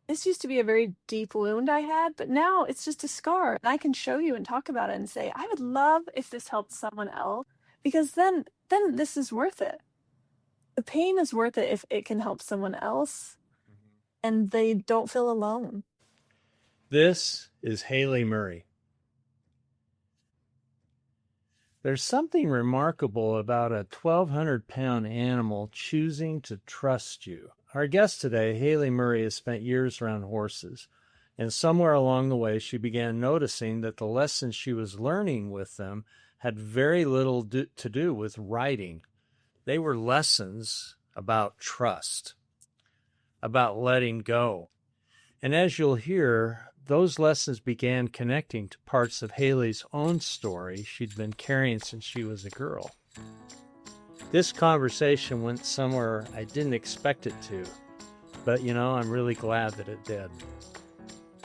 this used to be a very deep wound I had, but now it's just a scar. And I can show you and talk about it and say, I would love if this helped someone else because then this is worth it. The pain is worth it if it can help someone else and they don't feel alone. This is Haley Murray. There's something remarkable about a 1,200-pound animal choosing to trust you. Our guest today, Haley Murray, has spent years around horses, and somewhere along the way she began noticing that the lessons she was learning with them had very little to do with riding. They were lessons about trust, about letting go. And as you'll hear, those lessons began connecting to parts of Haley's own story she'd been carrying since she was a girl. This conversation went somewhere I didn't expect it to, but I'm really glad that it did.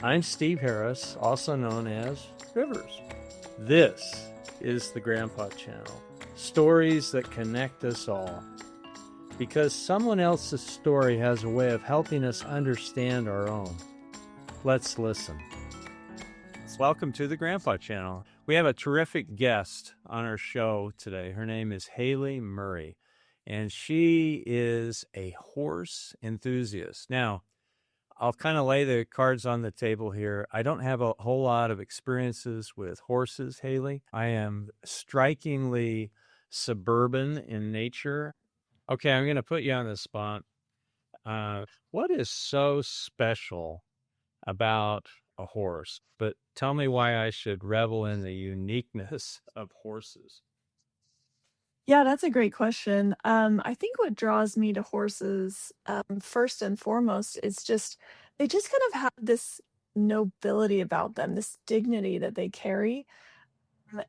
I'm Steve Harris, also known as Rivers. This is the Grandpa Channel, stories that connect us all. Because someone else's story has a way of helping us understand our own. Let's listen. Welcome to the Grandpa Channel. We have a terrific guest on our show today. Her name is Haley Murray, and she is a horse enthusiast. Now, I'll kind of lay the cards on the table here. I don't have a whole lot of experiences with horses, Haley. I am strikingly suburban in nature. Okay, I'm going to put you on the spot. What is so special about a horse? But tell me why I should revel in the uniqueness of horses. Yeah, that's a great question. I think what draws me to horses, first and foremost, is just they just kind of have this nobility about them, this dignity that they carry.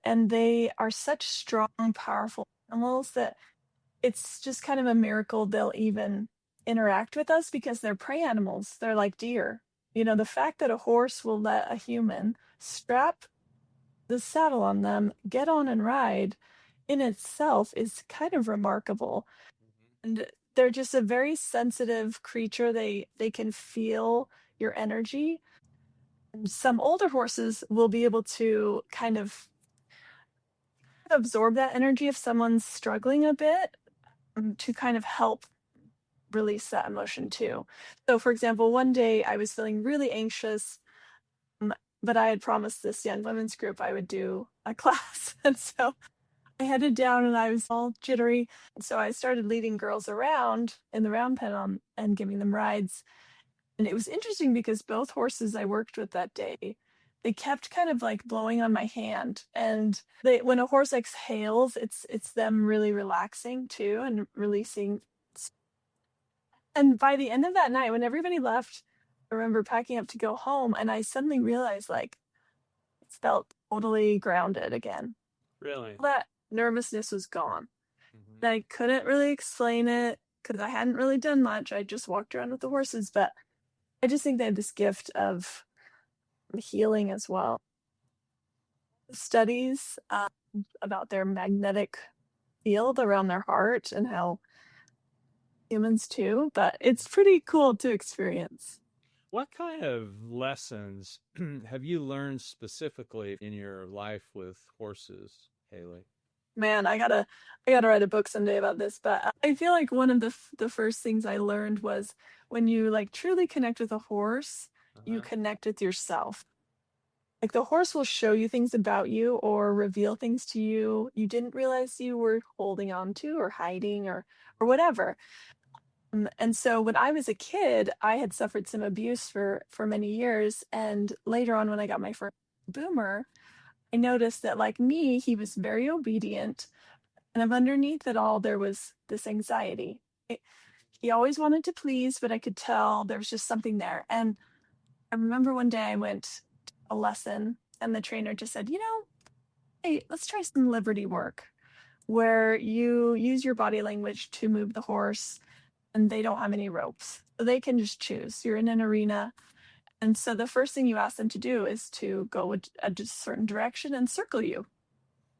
And they are such strong, powerful animals that it's just kind of a miracle they'll even interact with us because they're prey animals. They're like deer. The fact that a horse will let a human strap the saddle on them, get on and ride in itself is kind of remarkable. And they're just a very sensitive creature. They can feel your energy. And some older horses will be able to kind of absorb that energy if someone's struggling a bit to kind of help release that emotion too. So, for example, one day I was feeling really anxious, but I had promised this young women's group I would do a class. And so I headed down and I was all jittery. So I started leading girls around in the round pen and giving them rides. And it was interesting because both horses I worked with that day, they kept kind of like blowing on my hand. And when a horse exhales, it's them really relaxing too and releasing. And by the end of that night, when everybody left, I remember packing up to go home, and I suddenly realized like it felt totally grounded again. Really? All that nervousness was gone. Mm-hmm. I couldn't really explain it because I hadn't really done much. I just walked around with the horses, but I just think they have this gift of healing as well. Studies about their magnetic field around their heart and how humans too, but it's pretty cool to experience. What kind of lessons have you learned specifically in your life with horses, Haley? Man, I gotta write a book someday about this, but I feel like one of the first things I learned was when you like truly connect with a horse, you Uh-huh. connect with yourself. Like the horse will show you things about you or reveal things to you you didn't realize you were holding on to or hiding or whatever. And so when I was a kid, I had suffered some abuse for many years, and later on when I got my first boomer, I noticed that like me, he was very obedient, and of underneath it all, there was this anxiety. He always wanted to please, but I could tell there was just something there. And I remember one day I went to a lesson, and the trainer just said, hey, let's try some liberty work where you use your body language to move the horse, and they don't have any ropes. So they can just choose. You're in an arena. And so the first thing you ask them to do is to go a certain direction and circle you.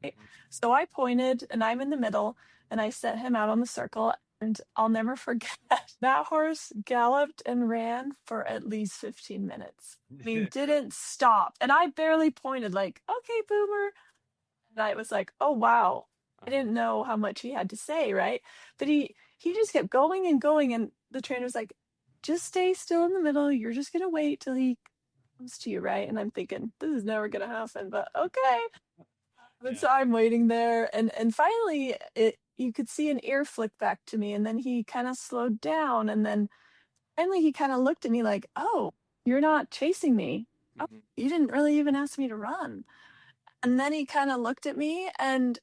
Right? So I pointed and I'm in the middle and I sent him out on the circle. And I'll never forget that horse galloped and ran for at least 15 minutes. I mean, didn't stop. And I barely pointed, like, okay, Boomer. And I was like, oh, wow. I Uh-huh. didn't know how much he had to say, right? But he just kept going and going. And the trainer was like, just stay still in the middle. You're just going to wait till he comes to you, right? And I'm thinking, this is never going to happen, but okay. But Yeah. so I'm waiting there, and finally, it you could see an ear flick back to me, and then he kind of slowed down, and then finally he kind of looked at me like, "Oh, you're not chasing me. Oh, Mhm. you didn't really even ask me to run." And then he kind of looked at me and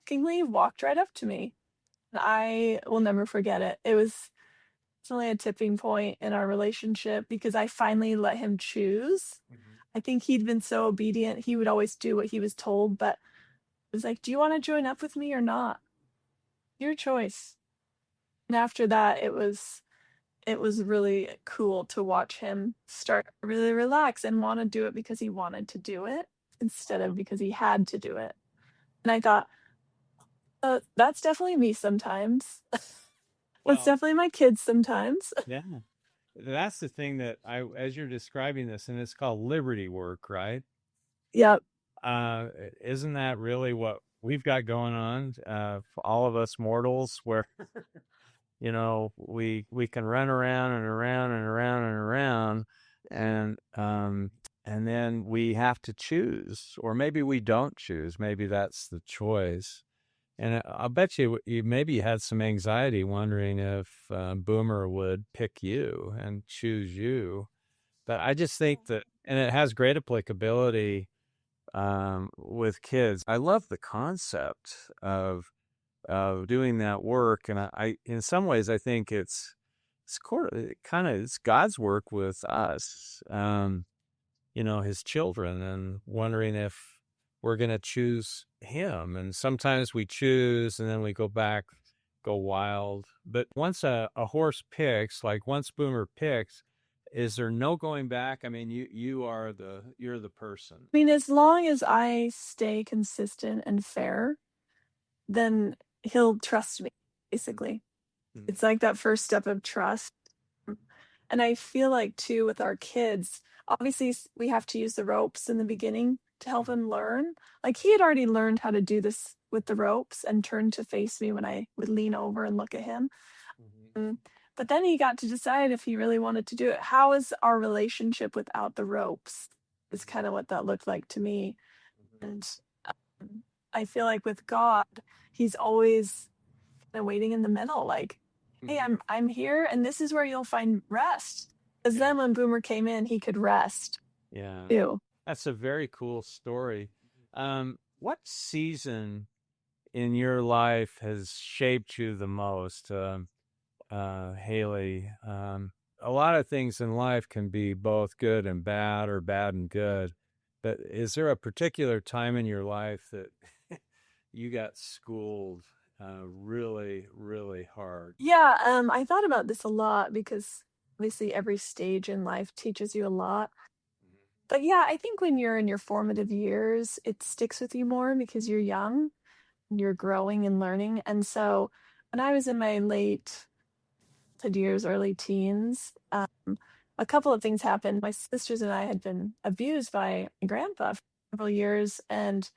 kingly walked right up to me. And I will never forget it. It was definitely a tipping point in our relationship because I finally let him choose. Mhm. I think he'd been so obedient; he would always do what he was told, but it was like, "Do you want to join up with me or not? Your choice." And after that, it was really cool to watch him start to really relax and want to do it because he wanted to do it instead of Wow. because he had to do it. And I thought, that's definitely me sometimes. That's Well, definitely my kids sometimes. yeah. That's the thing that as you're describing this, and it's called liberty work, right? Yep. Uh, isn't that really what we've got going on? For all of us mortals, where we can run around and around and around and around, and then we have to choose, or maybe we don't choose. Maybe that's the choice. And I'll bet you maybe had some anxiety wondering if Boomer would pick you and choose you. But I just think that, and it has great applicability with kids. I love the concept of doing that work, and in some ways, I think it's God's work with us. His children, and wondering if we're going to choose him. And sometimes we choose and then we go back, go wild. But once a horse picks, like once Boomer picks, is there no going back? I mean, you're the person. I mean, as long as I stay consistent and fair, then he'll trust me, basically. Mhm. It's like that first step of trust. And I feel like too with our kids, obviously we have to use the ropes in the beginning to help him learn. Like he had already learned how to do this with the ropes and turn to face me when I would lean over and look at him. Mhm. Mm, But then he got to decide if he really wanted to do it. How is our relationship without the ropes? Is Mhm. kind of what that looked like to me. Mhm. And I feel like with God, he's always kind of waiting in the middle, like, hey, Mhm. I'm here and this is where you'll find rest. Because Yeah. then when Boomer came in, he could rest Yeah. too. That's a very cool story. What season in your life has shaped you the most? Haley. A lot of things in life can be both good and bad, or bad and good. But is there a particular time in your life that you got schooled really, really hard? Yeah, I thought about this a lot because obviously every stage in life teaches you a lot. But yeah, I think when you're in your formative years, it sticks with you more because you're young, you're growing and learning. And so when I was in my late to years, early teens, a couple of things happened. My sisters and I had been abused by my grandpa for several years, and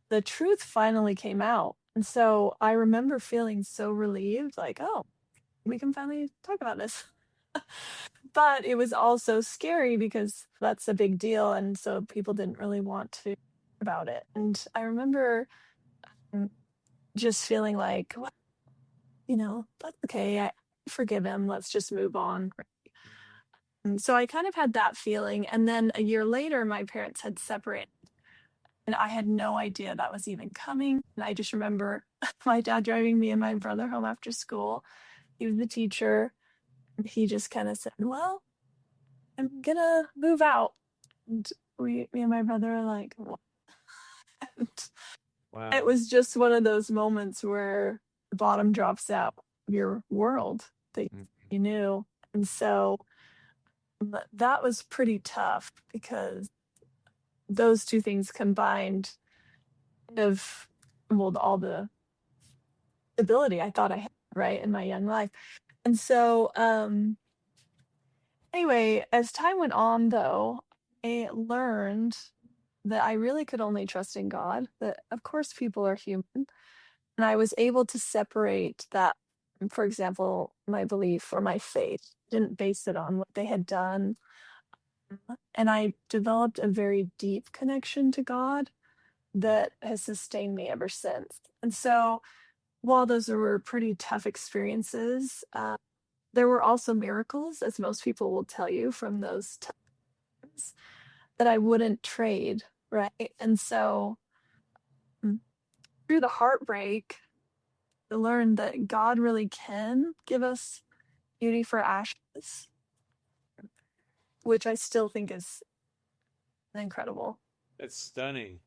the truth finally came out. And so I remember feeling so relieved, like, oh, we can finally talk about this. But it was also scary because that's a big deal. And so people didn't really want to about it. And I remember mm, just feeling like, well, that's okay. I forgive him. Let's just move on. And so I kind of had that feeling. And then a year later, my parents had separated, and I had no idea that was even coming. And I just remember my dad driving me and my brother home after school. He was the teacher. And he just kind of said, well, I'm gonna move out. And me and my brother are like, what? It Wow. was just one of those moments where the bottom drops out of your world that Mhm. you knew. And so that was pretty tough because those two things combined kind of crumbled all the ability I thought I had. right, in my young life. And so, anyway, as time went on, though, I learned that I really could only trust in God, that of course people are human. And I was able to separate that, for example, my belief or my faith, didn't base it on what they had done. And I developed a very deep connection to God that has sustained me ever since. And so, while those were pretty tough experiences, there were also miracles, as most people will tell you from those times, that I wouldn't trade, right? And so, mm, through the heartbreak, I learned that God really can give us beauty for ashes, which I still think is incredible. It's stunning.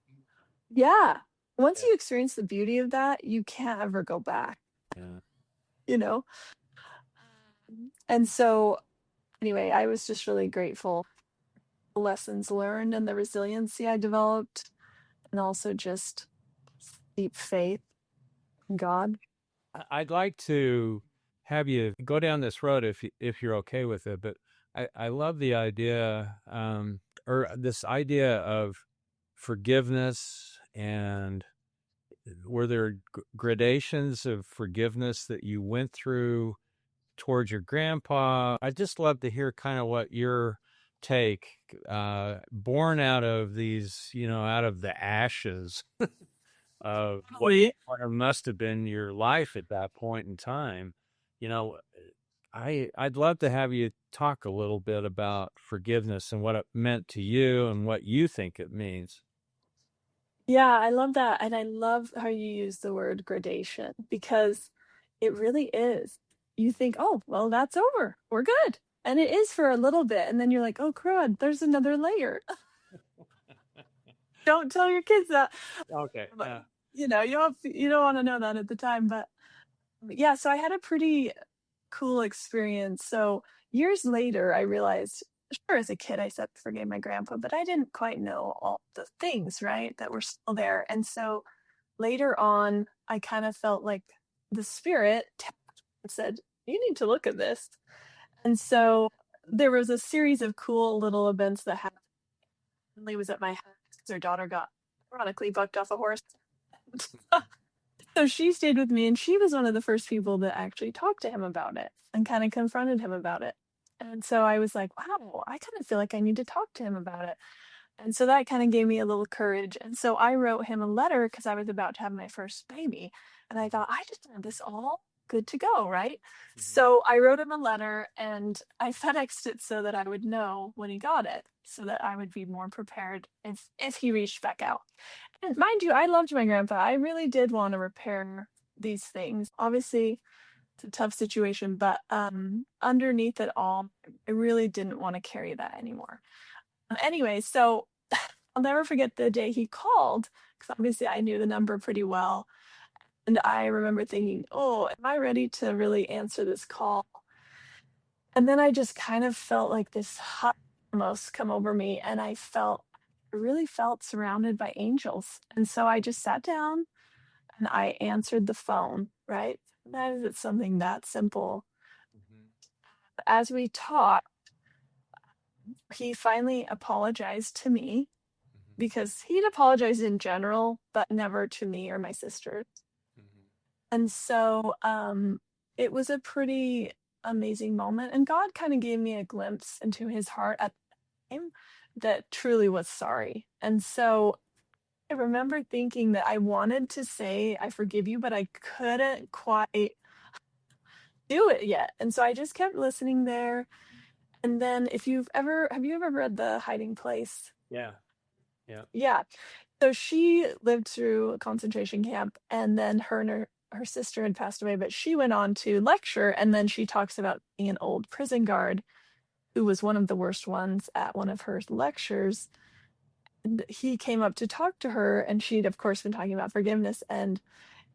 Yeah. Once Yeah. you experience the beauty of that, you can't ever go back, Yeah. you know? And so, anyway, I was just really grateful for the lessons learned and the resiliency I developed, and also just deep faith in God. I'd like to have you go down this road if you're okay with it, but I love the idea or this idea of forgiveness, and were there gradations of forgiveness that you went through towards your grandpa? I'd just love to hear kind of what your take, born out of these, out of the ashes of what must have been your life at that point in time. You know, I'd love to have you talk a little bit about forgiveness and what it meant to you and what you think it means. Yeah, I love that. And I love how you use the word gradation because it really is. You think, oh, well, that's over. We're good. And it is for a little bit. And then you're like, oh, crud, there's another layer. Don't tell your kids that. Okay. But, Yeah. you don't want to know that at the time. But yeah, so I had a pretty cool experience. So years later, I realized, sure, as a kid, I said forgave my grandpa, but I didn't quite know all the things, right, that were still there. And so later on, I kind of felt like the spirit tapped and said, you need to look at this. And so there was a series of cool little events that happened. Emily was at my house because her daughter got ironically bucked off a horse. So she stayed with me, and she was one of the first people that actually talked to him about it and kind of confronted him about it. And so I was like, wow, I kind of feel like I need to talk to him about it. And so that kind of gave me a little courage. And so I wrote him a letter because I was about to have my first baby. And I thought, I just want this all good to go, right? Mhm. So I wrote him a letter and I FedExed it so that I would know when he got it, so that I would be more prepared if he reached back out. And mind you, I loved my grandpa. I really did want to repair these things. Obviously, it's a tough situation, but underneath it all, I really didn't want to carry that anymore. Anyway, so I'll never forget the day he called because obviously I knew the number pretty well. And I remember thinking, oh, am I ready to really answer this call? And then I just kind of felt like this hot almost come over me. And I really felt surrounded by angels. And so I just sat down and I answered the phone, right? That is something that simple. Mhm. As we talked, he finally apologized to me Mhm. because he'd apologized in general, but never to me or my sister. Mhm. And so it was a pretty amazing moment. And God kind of gave me a glimpse into his heart at the time that truly was sorry. And so I remember thinking that I wanted to say, I forgive you, but I couldn't quite do it yet. And so I just kept listening there. And then have you ever read The Hiding Place? Yeah. Yeah. Yeah. So she lived through a concentration camp, and then her sister had passed away, but she went on to lecture, and then she talks about being an old prison guard who was one of the worst ones at one of her lectures. And he came up to talk to her, and she'd of course been talking about forgiveness, and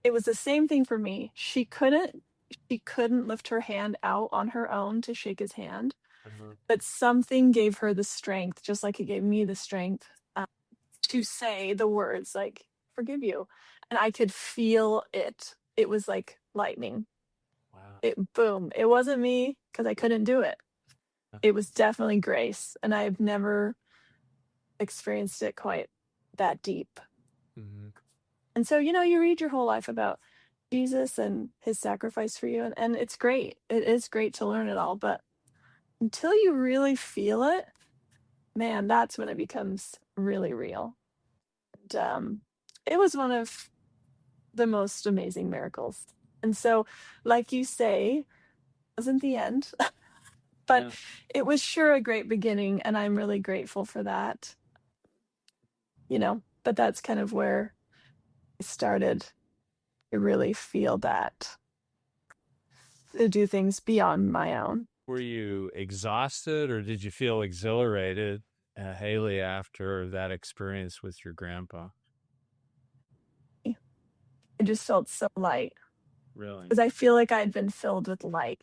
it was the same thing for me. She couldn't lift her hand out on her own to shake his hand, Uh-huh. but something gave her the strength, just like it gave me the strength to say the words like forgive you, and I could feel it. It was like lightning. boom, it wasn't me because I couldn't do it. It was definitely grace, and I've never experienced it quite that deep. Mm-hmm. And so, you read your whole life about Jesus and his sacrifice for you, and it's great. It is great to learn it all, but until you really feel it, man, that's when it becomes really real. And it was one of the most amazing miracles. And so, like you say, it wasn't the end, but Yeah. it was sure a great beginning, and I'm really grateful for that. But that's kind of where I started to really feel that to do things beyond my own. Were you exhausted or did you feel exhilarated, Haley, after that experience with your grandpa? I just felt so light Really? because I feel like I had been filled with light.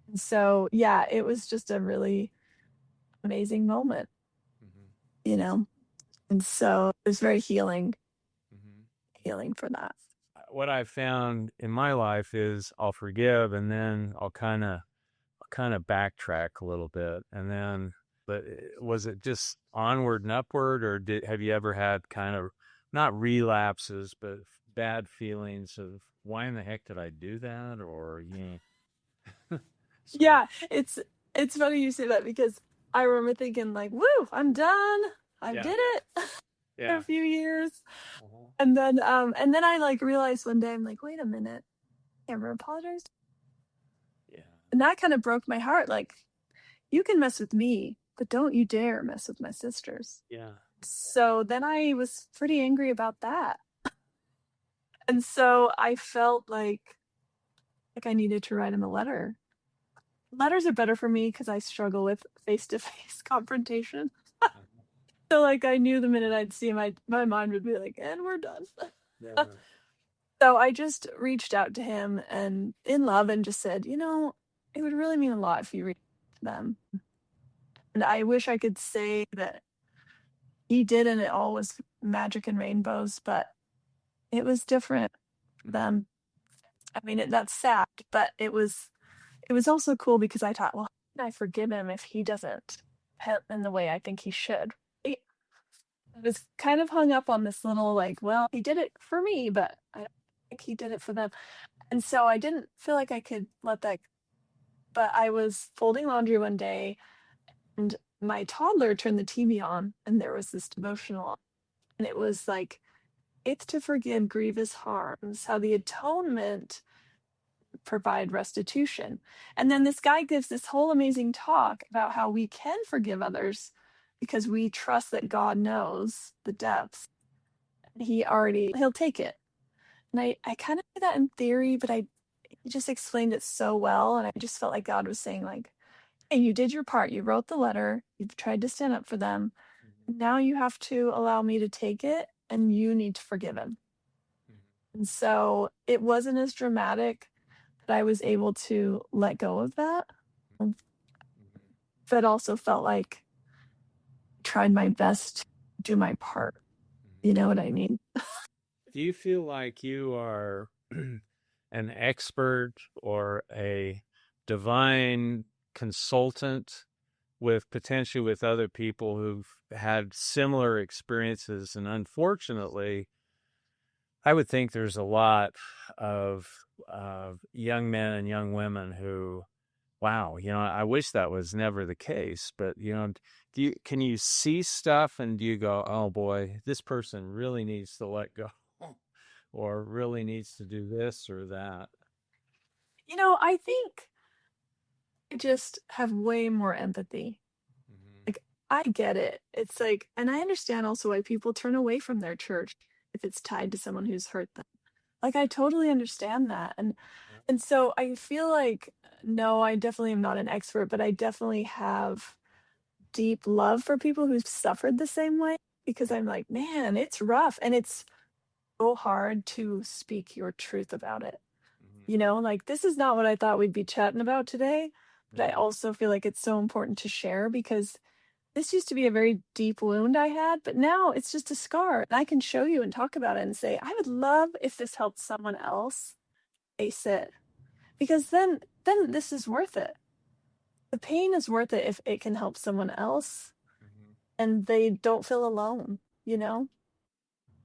And so, yeah, it was just a really amazing moment, Mm-hmm. you know? And so it was very Mm-hmm. healing for that. What I found in my life is I'll forgive and then I'll kind of backtrack a little bit and then but was it just onward and upward or have you ever had kind of not relapses but bad feelings of why in the heck did I do that or sort of Yeah, it's funny you say that because I remember thinking like, "Woo, I'm done. I yeah did it." For yeah a few years. uh-huh. And then I like realized one day I'm like, "Wait a minute. I ever apologized?" yeah And that kind of broke my heart like, "You can mess with me, but don't you dare mess with my sisters." yeah So then I was pretty angry about that. And so I felt like I needed to write him a letter. Letters are better for me because I struggle with face-to-face confrontation. uh-huh. So like I knew the minute I'd see him, my mind would be like, and we're done. Yeah. So I just reached out to him and in love and just said, it would really mean a lot if you reached out to them. And I wish I could say that he did and it all was magic and rainbows, but it was different for Mhm. them. I mean, that's sad, but it was also cool because I thought, well, how can I forgive him if he doesn't help in the way I think he should? I was kind of hung up on this little like, well, he did it for me, but I don't think he did it for them. And so I didn't feel like I could let that. But I was folding laundry one day and my toddler turned the TV on and there was this devotional on, and it was like, it's to forgive grievous harms, how the atonement provide restitution. And then this guy gives this whole amazing talk about how we can forgive others because we trust that God knows the depths. He'll take it. And I kind of knew that in theory, but he just explained it so well. And I just felt like God was saying, like, hey, you did your part. You wrote the letter. You've tried to stand up for them. Mhm. Now you have to allow me to take it and you need to forgive him. Mhm. And so it wasn't as dramatic that I was able to let go of that, Mhm. but also felt like I tried my best to do my part. Mhm. You know what I mean? Do you feel like you are an expert or a divine consultant with potentially with other people who've had similar experiences? And unfortunately, I would think there's a lot of young men and young women who, wow, I wish that was never the case. But can you see stuff and do you go, oh boy, this person really needs to let go, or really needs to do this or that? I think I just have way more empathy. Mm-hmm. Like, I get it. It's like, and I understand also why people turn away from their church if it's tied to someone who's hurt them. Like, I totally understand that. And so I feel like, no, I definitely am not an expert, but I definitely have deep love for people who've suffered the same way because I'm like, man, it's rough and it's so hard to speak your truth about it. Like this is not what I thought we'd be chatting about today, but I Mm-hmm. also feel like it's so important to share because this used to be a very deep wound I had, but now it's just a scar. And I can show you and talk about it and say, I would love if this helped someone else face it. because then this is worth it. The pain is worth it if it can help someone else Mhm. and they don't feel alone,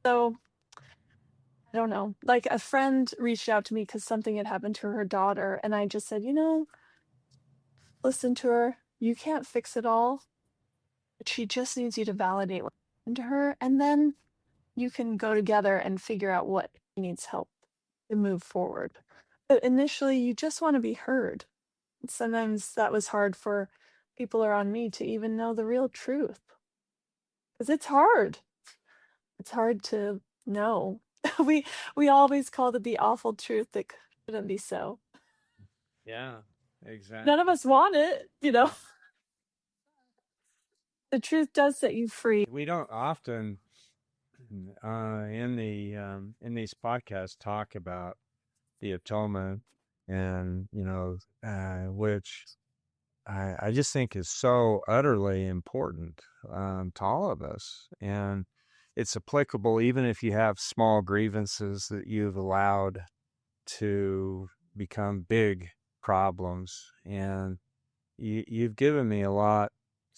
So I don't know. Like a friend reached out to me because something had happened to her daughter, and I just said, listen to her. You can't fix it all. But she just needs you to validate what happened to her, and then you can go together and figure out what needs help to move forward. But initially, you just want to be heard. Sometimes that was hard for people around me to even know the real truth because it's hard. It's hard to know. we we always called it the awful truth that couldn't be so. Yeah, None of exactly. us want it. Yeah. The truth does set you free. We don't often in these podcasts talk about the atonement, and which I just think is so utterly important to all of us, and it's applicable even if you have small grievances that you've allowed to become big problems. And you've given me a lot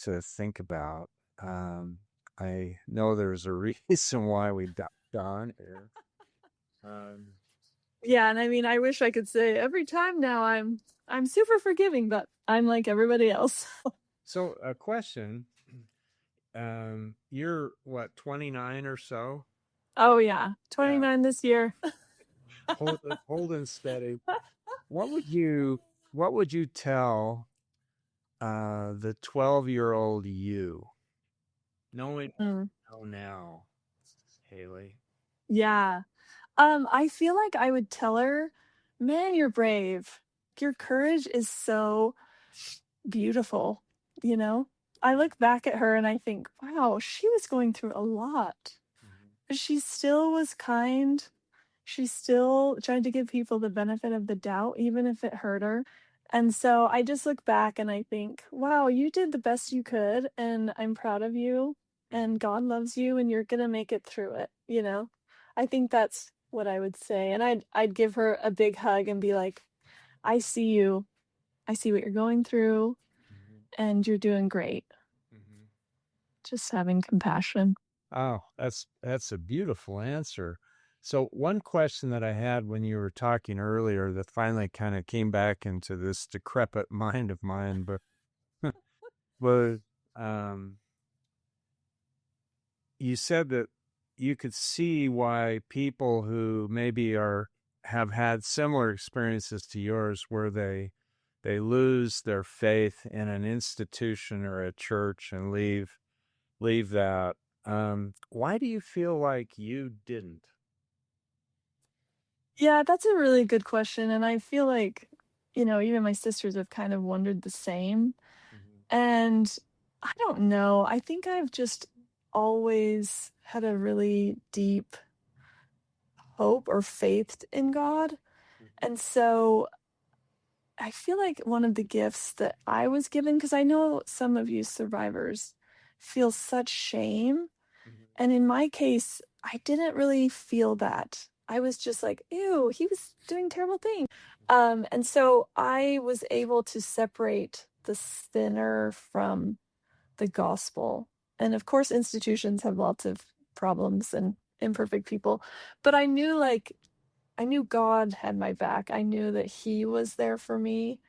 to think about. Um, I know there's a reason why we got on here. Um, Yeah, and I mean, I wish I could say every time now I'm super forgiving, but I'm like everybody else. so, a question. You're what, 29 or so? Oh yeah, Yeah. 29 this year. Holding steady. What would you tell the 12-year-old you, knowing what Mm, you know now, Haley? yeah. I feel like I would tell her, man, you're brave. Your courage is so beautiful, you know? I look back at her and I think, wow, she was going through a lot. Mhm. But she still was kind. She still tried to give people the benefit of the doubt, even if it hurt her. And so I just look back and I think, wow, you did the best you could, and I'm proud of you, and God loves you, and you're gonna make it through it. I think that's what I would say. And I'd give her a big hug and be like, I see you. I see what you're going through, Mhm. and you're doing great. Mhm. Just having compassion. Oh, that's a beautiful answer. So one question that I had when you were talking earlier that finally kind of came back into this decrepit mind of mine, but was um, you said that you could see why people who maybe are have had similar experiences to yours, where they lose their faith in an institution or a church and leave that. Why do you feel like you didn't? Yeah, that's a really good question. And I feel like, even my sisters have kind of wondered the same. Mhm. And I don't know. I think I've just always had a really deep hope or faith in God. Mhm. And so I feel like one of the gifts that I was given, because I know some of you survivors feel such shame. Mhm. And in my case, I didn't really feel that. I was just like, ew, he was doing terrible things. And so I was able to separate the sinner from the gospel. And of course, institutions have lots of problems and imperfect people. But I knew God had my back. I knew that He was there for me.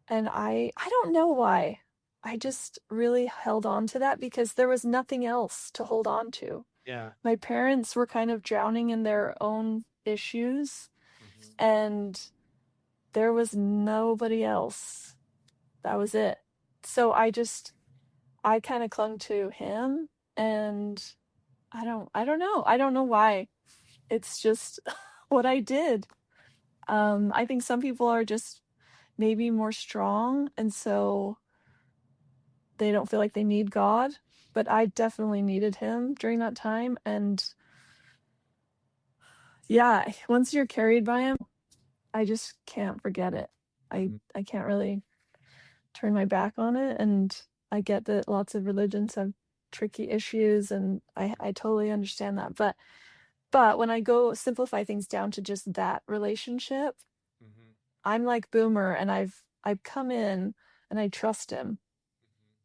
And I don't know why. I just really held on to that because there was nothing else to hold on to. Yeah. My parents were kind of drowning in their own issues, Mhm. and there was nobody else. That was it. So I kind of clung to him, and I don't know. I don't know why. It's just what I did. I think some people are just maybe more strong, and so they don't feel like they need God, but I definitely needed him during that time. And yeah, once you're carried by him, I just can't forget it. I Mhm. I can't really turn my back on it. And I get that lots of religions have tricky issues, and I totally understand that. But when I go simplify things down to just that relationship, Mhm. I'm like Boomer, and I've come in and I trust him,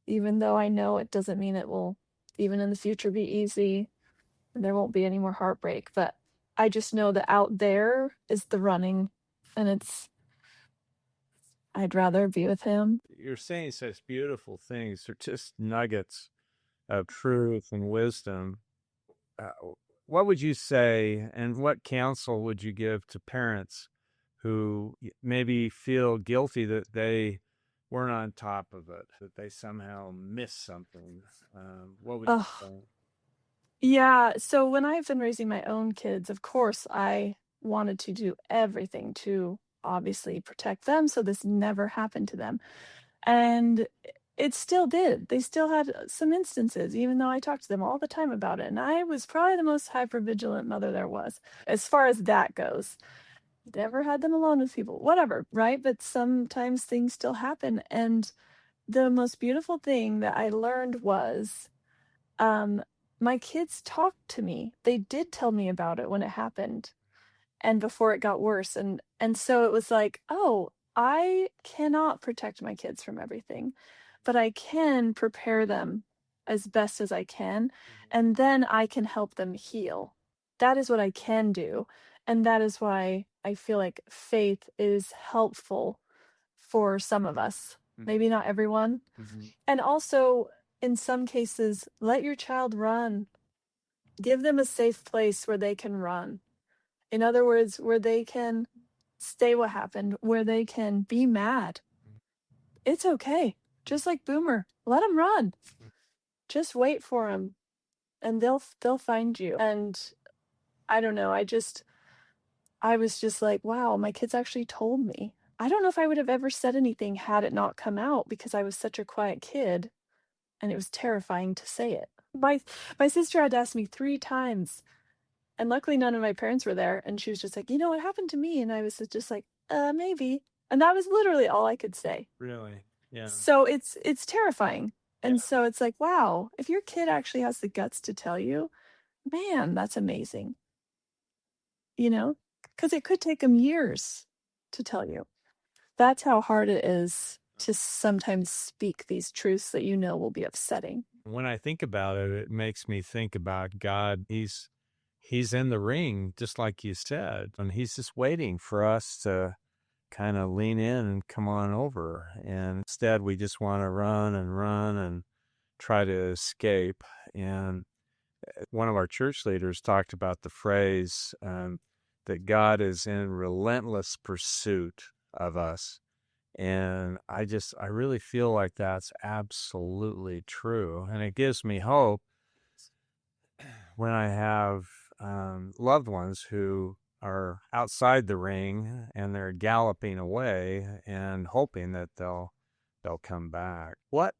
even though I know it doesn't mean it will, even in the future, be easy. And there won't be any more heartbreak. But I just know that out there is the running, and I'd rather be with him. You're saying such beautiful things. They're just nuggets of truth and wisdom. Uh, what would you say, and what counsel would you give to parents who maybe feel guilty that they weren't on top of it, that they somehow missed something? What would you Oh, say? yeah. So when I've been raising my own kids, of course, I wanted to do everything to obviously protect them so this never happened to them. And it still did. They still had some instances, even though I talked to them all the time about it. And I was probably the most hypervigilant mother there was, as far as that goes. Never had them alone with people, whatever, right? But sometimes things still happen. And the most beautiful thing that I learned was um, my kids talked to me. They did tell me about it when it happened and before it got worse. And so it was like, oh, I cannot protect my kids from everything, but I can prepare them as best as I can, and then I can help them heal. That is what I can do. And that is why I feel like faith is helpful for some of us, maybe not everyone. Mm-hmm. And also, in some cases, let your child run. Give them a safe place where they can run. In other words, where they can say what happened, where they can be mad. It's okay. Just like Boomer, let them run. Just wait for them, and they'll find you. And I don't know. I was just like, wow, my kids actually told me. I don't know if I would have ever said anything had it not come out because I was such a quiet kid, and it was terrifying to say it. My sister had asked me 3 times, and luckily none of my parents were there, and she was just like, what happened to me? And I was just like, maybe. And that was literally all I could say. Really? Yeah. So it's terrifying. Yeah. And so it's like, wow, if your kid actually has the guts to tell you, man, that's amazing. You know, because it could take them years to tell you. That's how hard it is to sometimes speak these truths that you know will be upsetting. When I think about it, it makes me think about God. He's in the ring, just like you said, and he's just waiting for us to kind of lean in and come on over. And instead, we just want to run and try to escape. And one of our church leaders talked about the phrase that God is in relentless pursuit of us. And I really feel like that's absolutely true. And it gives me hope when I have loved ones who are outside the ring and they're galloping away and hoping that they'll come back. What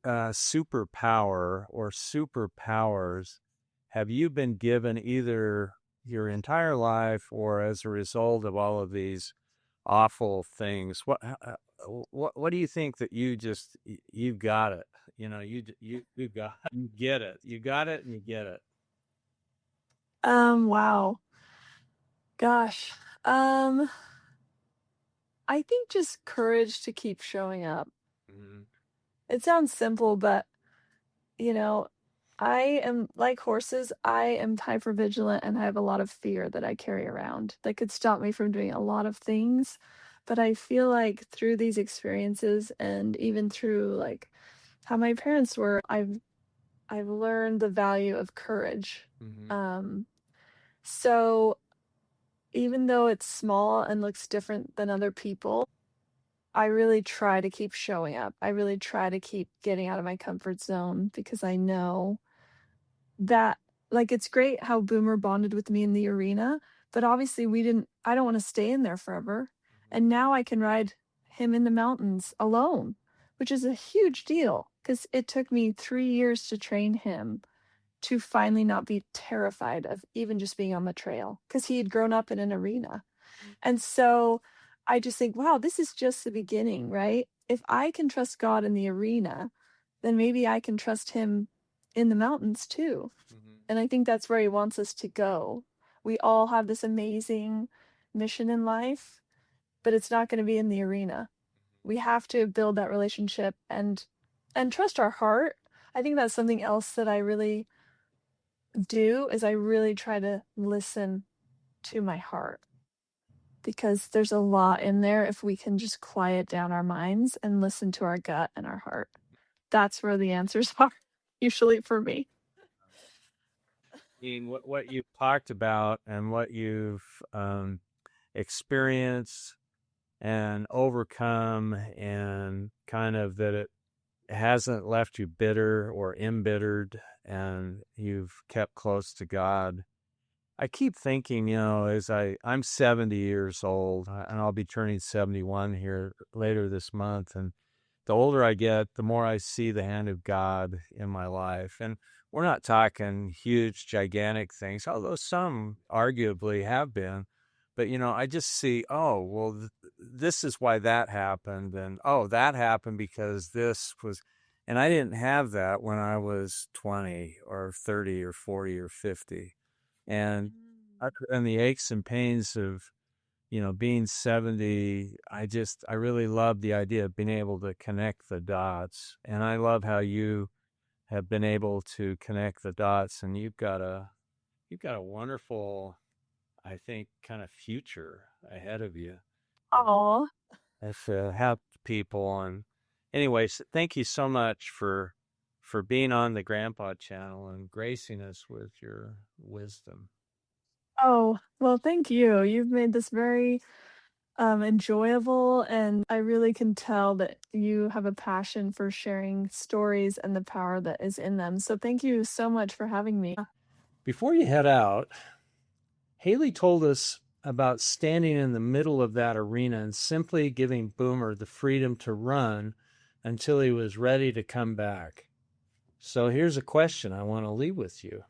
superpower or superpowers have you been given either your entire life or as a result of all of these awful things? What do you think that you've got it? You got you get it. You got it and you get it. Wow. Gosh. Um, I think just courage to keep showing up. Mm-hmm. It sounds simple, but you know, I am like horses, I am hyper vigilant and I have a lot of fear that I carry around that could stop me from doing a lot of things. But I feel like through these experiences and even through like how my parents were, I've learned the value of courage. Mm-hmm. Um, so even though it's small and looks different than other people, I really try to keep showing up. I really try to keep getting out of my comfort zone because I know that like it's great how Boomer bonded with me in the arena, but obviously I don't want to stay in there forever. And now I can ride him in the mountains alone, which is a huge deal because it took me 3 years to train him to finally not be terrified of even just being on the trail because he had grown up in an arena. And so I just think, wow, this is just the beginning, right? If I can trust God in the arena, then maybe I can trust him in the mountains too. Mm-hmm. And I think that's where he wants us to go. We all have this amazing mission in life, but it's not going to be in the arena. We have to build that relationship and trust our heart. I think that's something else that I really do is I really try to listen to my heart because there's a lot in there if we can just quiet down our minds and listen to our gut and our heart. That's where the answers are usually for me. mean, what you've talked about and what you've experienced and overcome, and kind of that it hasn't left you bitter or embittered, and you've kept close to God. I keep thinking, as I'm 70 years old, and I'll be turning 71 here later this month, and the older I get, the more I see the hand of God in my life. And we're not talking huge, gigantic things, although some arguably have been. But, I just see, oh, well, this is why that happened. And, oh, that happened because this was, and I didn't have that when I was 20 or 30 or 40 or 50. And, and the aches and pains of, being 70, I really love the idea of being able to connect the dots. And I love how you have been able to connect the dots, and you've got a wonderful, I think, kind of future ahead of you. And Oh, if help people. And anyways, thank you so much for being on the Grandpa channel and gracing us with your wisdom. oh, well, thank you. You've made this very enjoyable, and I really can tell that you have a passion for sharing stories and the power that is in them. So thank you so much for having me. Before you head out, Haley told us about standing in the middle of that arena and simply giving Boomer the freedom to run until he was ready to come back. So here's a question I want to leave with you.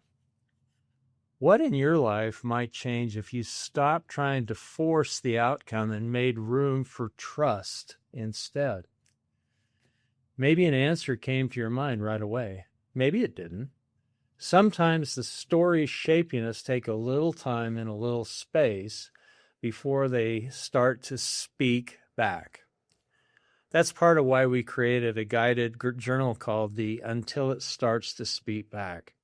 What in your life might change if you stopped trying to force the outcome and made room for trust instead? Maybe an answer came to your mind right away. Maybe it didn't. Sometimes the stories shaping us take a little time and a little space before they start to speak back. That's part of why we created a guided journal called the Until It Starts to Speak Back.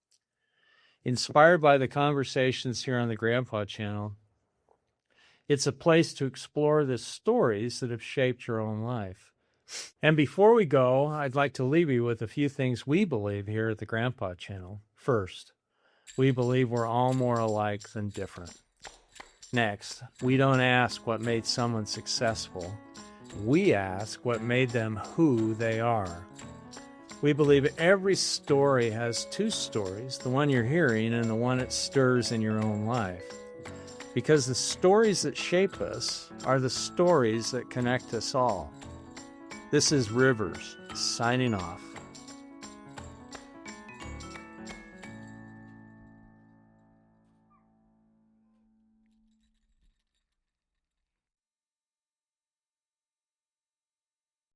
Inspired by the conversations here on the Grandpa channel, it's a place to explore the stories that have shaped your own life. And before we go, I'd like to leave you with a few things we believe here at the Grandpa channel. First, we believe we're all more alike than different. Next, we don't ask what made someone successful. We ask what made them who they are. We believe every story has two stories, the one you're hearing and the one it stirs in your own life. Because the stories that shape us are the stories that connect us all. This is Rivers, signing off.